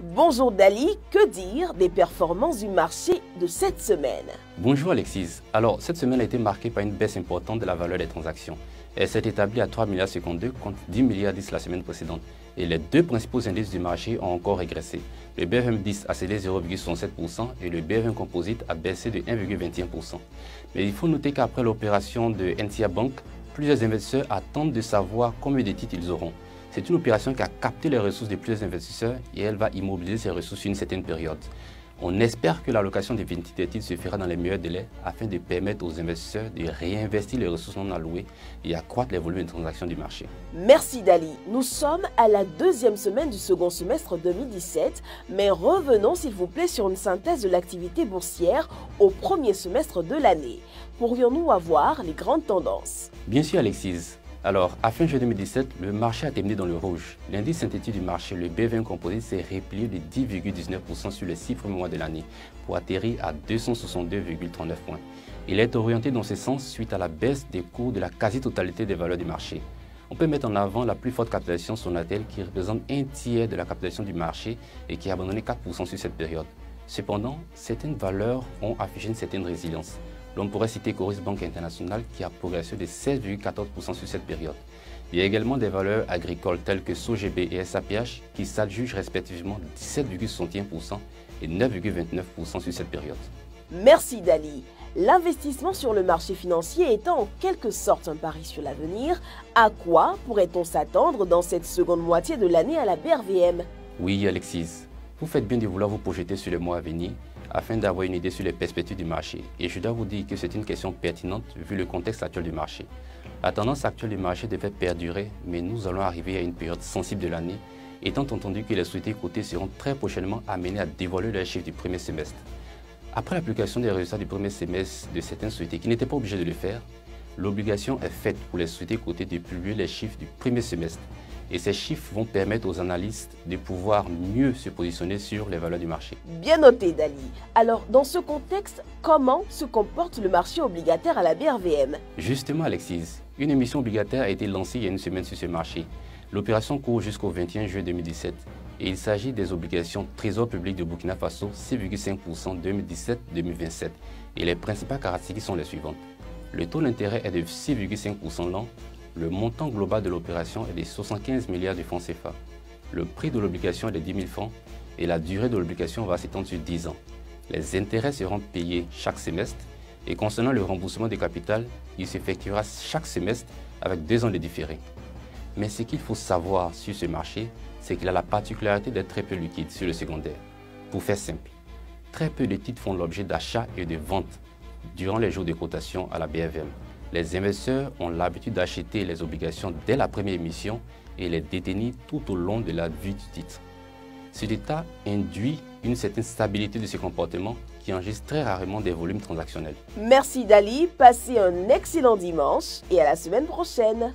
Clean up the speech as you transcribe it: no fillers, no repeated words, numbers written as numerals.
Bonjour Dali, que dire des performances du marché de cette semaine? Bonjour Alexis. Alors, cette semaine a été marquée par une baisse importante de la valeur des transactions. Elle s'est établie à 3,52 milliards contre 10,10 milliards la semaine précédente. Et les deux principaux indices du marché ont encore régressé. Le BFM10 a cédé 0,67% et le BFM Composite a baissé de 1,21%. Mais il faut noter qu'après l'opération de NCA Bank, plusieurs investisseurs attendent de savoir combien de titres ils auront. C'est une opération qui a capté les ressources de plusieurs investisseurs et elle va immobiliser ces ressources sur une certaine période. On espère que l'allocation des titres se fera dans les meilleurs délais afin de permettre aux investisseurs de réinvestir les ressources non allouées et accroître les volumes de transactions du marché. Merci Dali. Nous sommes à la deuxième semaine du second semestre 2017, mais revenons s'il vous plaît sur une synthèse de l'activité boursière au premier semestre de l'année. Pourrions-nous avoir les grandes tendances? Bien sûr Alexis. Alors, à fin juillet 2017, le marché a terminé dans le rouge. L'indice synthétique du marché, le BFM Composite, s'est replié de 10,19% sur les 6 premiers mois de l'année pour atterrir à 262,39 points. Il est orienté dans ce sens suite à la baisse des cours de la quasi-totalité des valeurs du marché. On peut mettre en avant la plus forte capitalisation Sonatel qui représente un tiers de la capitalisation du marché et qui a abandonné 4% sur cette période. Cependant, certaines valeurs ont affiché une certaine résilience. L'on pourrait citer Coris Banque Internationale qui a progressé de 16,14% sur cette période. Il y a également des valeurs agricoles telles que SOGB et SAPH qui s'adjugent respectivement 17,61% et 9,29% sur cette période. Merci Dali. L'investissement sur le marché financier étant en quelque sorte un pari sur l'avenir, à quoi pourrait-on s'attendre dans cette seconde moitié de l'année à la BRVM? Oui Alexis, vous faites bien de vouloir vous projeter sur les mois à venir afin d'avoir une idée sur les perspectives du marché. Et je dois vous dire que c'est une question pertinente vu le contexte actuel du marché. La tendance actuelle du marché devait perdurer, mais nous allons arriver à une période sensible de l'année, étant entendu que les sociétés cotées seront très prochainement amenées à dévoiler leurs chiffres du premier semestre. Après l'application des résultats du premier semestre de certaines sociétés qui n'étaient pas obligées de le faire, l'obligation est faite pour les sociétés cotées de publier les chiffres du premier semestre. Et ces chiffres vont permettre aux analystes de pouvoir mieux se positionner sur les valeurs du marché. Bien noté Dali. Alors, dans ce contexte, comment se comporte le marché obligataire à la BRVM? Justement Alexis, une émission obligataire a été lancée il y a une semaine sur ce marché. L'opération court jusqu'au 21 juillet 2017 et il s'agit des obligations Trésor public de Burkina Faso 6,5% 2017-2027 et les principales caractéristiques sont les suivantes. Le taux d'intérêt est de 6,5% l'an. Le montant global de l'opération est de 75 milliards de francs CFA. Le prix de l'obligation est de 10 000 francs et la durée de l'obligation va s'étendre sur 10 ans. Les intérêts seront payés chaque semestre et concernant le remboursement des capital, il s'effectuera chaque semestre avec 2 ans de différé. Mais ce qu'il faut savoir sur ce marché, c'est qu'il a la particularité d'être très peu liquide sur le secondaire. Pour faire simple, très peu de titres font l'objet d'achats et de ventes durant les jours de cotation à la BRVM. Les investisseurs ont l'habitude d'acheter les obligations dès la première émission et les détenir tout au long de la vie du titre. Cet état induit une certaine stabilité de ce comportement qui enregistre très rarement des volumes transactionnels. Merci Dali, passez un excellent dimanche et à la semaine prochaine.